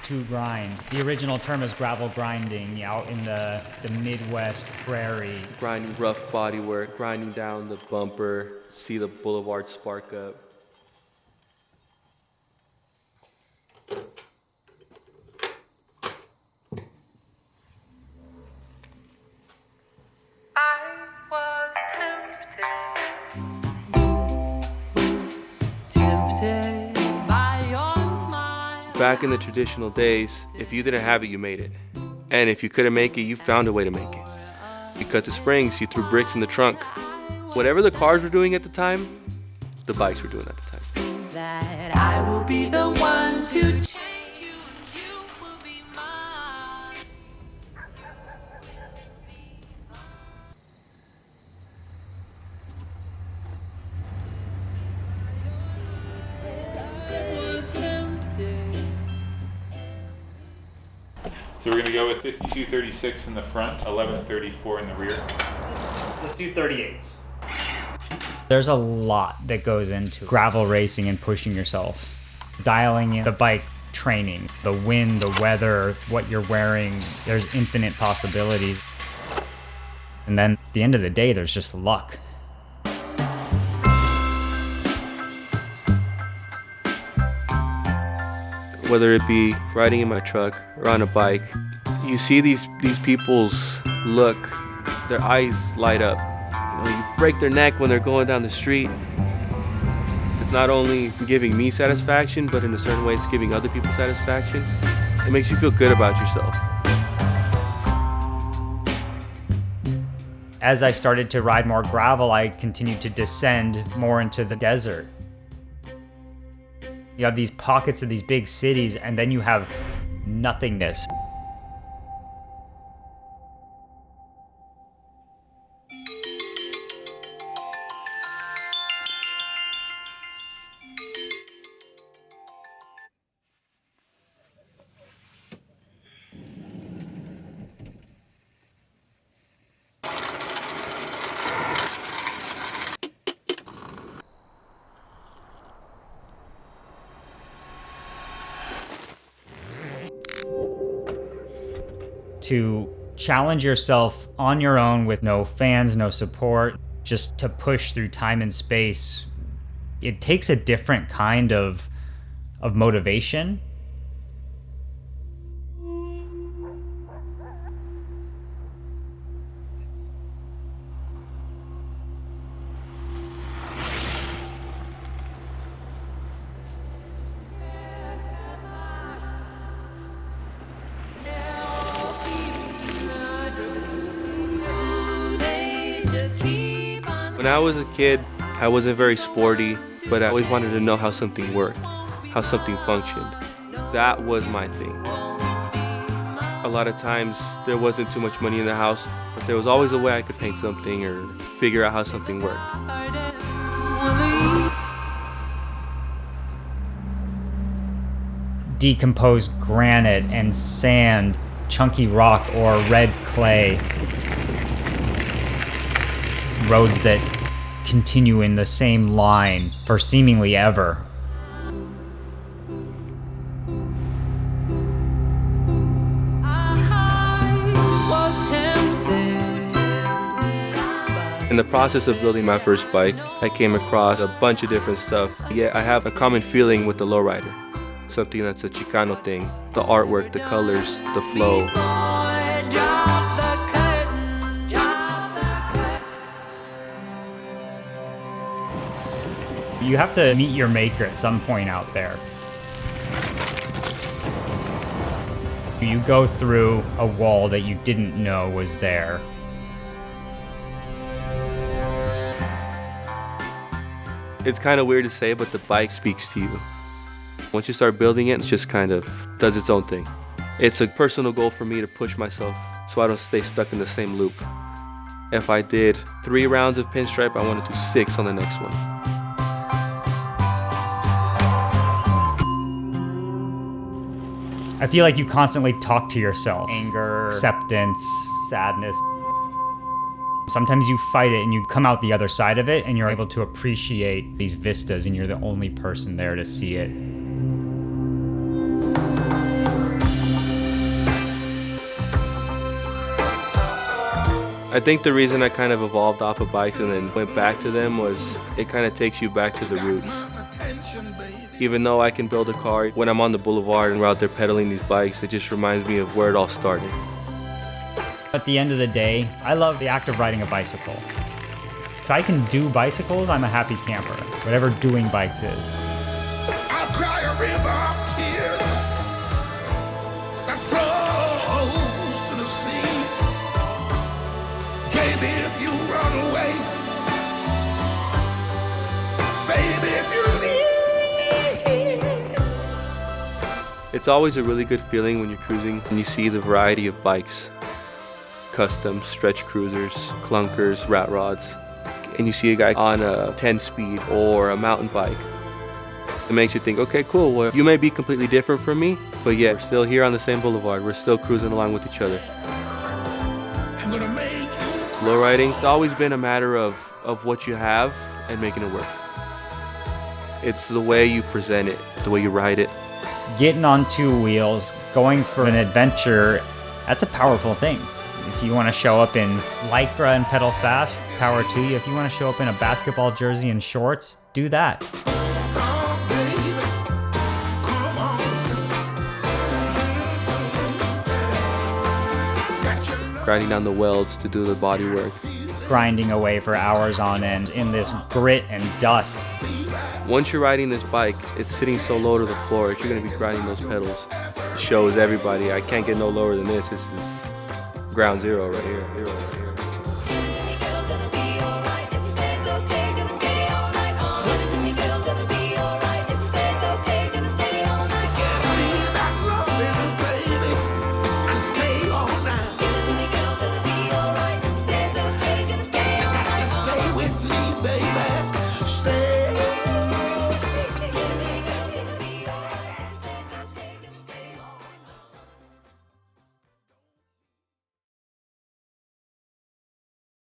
to grind. The original term is gravel grinding out in the Midwest prairie. Grinding rough bodywork, grinding down the bumper, see the boulevard spark up. Back in the traditional days, if you didn't have it, you made it. And if you couldn't make it, you found a way to make it. You cut the springs, you threw bricks in the trunk. Whatever the cars were doing at the time, the bikes were doing at the time. That I will be the one to change you, you will be mine. So we're going to go with 5236 in the front, 1134 in the rear. Let's do 38s. There's a lot that goes into gravel racing and pushing yourself. Dialing in the bike training, the wind, the weather, what you're wearing, there's infinite possibilities. And then at the end of the day, there's just luck. Whether it be riding in my truck or on a bike, you see these people's look, their eyes light up. You break their neck when they're going down the street. It's not only giving me satisfaction, but in a certain way it's giving other people satisfaction. It makes you feel good about yourself. As I started to ride more gravel, I continued to descend more into the desert. You have these pockets of these big cities, and then you have nothingness. To challenge yourself on your own with no fans, no support, just to push through time and space, it takes a different kind of motivation. When I was a kid, I wasn't very sporty, but I always wanted to know how something worked, how something functioned. That was my thing. A lot of times there wasn't too much money in the house, but there was always a way I could paint something or figure out how something worked. Decomposed granite and sand, chunky rock or red clay. Roads that continue in the same line for seemingly ever. In the process of building my first bike, I came across a bunch of different stuff. Yet I have a common feeling with the lowrider. Something that's a Chicano thing. The artwork, the colors, the flow. You have to meet your maker at some point out there. You go through a wall that you didn't know was there. It's kind of weird to say, but the bike speaks to you. Once you start building it, it just kind of does its own thing. It's a personal goal for me to push myself so I don't stay stuck in the same loop. If I did 3 rounds of pinstripe, I want to do 6 on the next one. I feel like you constantly talk to yourself. Anger, acceptance, sadness. Sometimes you fight it and you come out the other side of it and you're able to appreciate these vistas and you're the only person there to see it. I think the reason I kind of evolved off of bikes and then went back to them was it kind of takes you back to the roots. Even though I can build a car, when I'm on the boulevard and we're out there pedaling these bikes, it just reminds me of where it all started. At the end of the day, I love the act of riding a bicycle. If I can do bicycles, I'm a happy camper, whatever doing bikes is. I'll cry a river of tears that flows to the sea. Baby, if you run away, baby, if you leave. It's always a really good feeling when you're cruising and you see the variety of bikes. Custom, stretch cruisers, clunkers, rat rods. And you see a guy on a 10-speed or a mountain bike. It makes you think, okay, cool, well, you may be completely different from me, but yet we're still here on the same boulevard. We're still cruising along with each other. I'm gonna make you Lowriding, it's always been a matter of what you have and making it work. It's the way you present it, the way you ride it. Getting on two wheels, going for an adventure, that's a powerful thing. If you want to show up in Lycra and pedal fast, power to you. If you want to show up in a basketball jersey and shorts, do that. Grinding down the welds to do the body work. Grinding away for hours on end in this grit and dust. Once you're riding this bike, it's sitting so low to the floor that you're going to be grinding those pedals. It shows everybody, I can't get no lower than this. This is ground zero right here.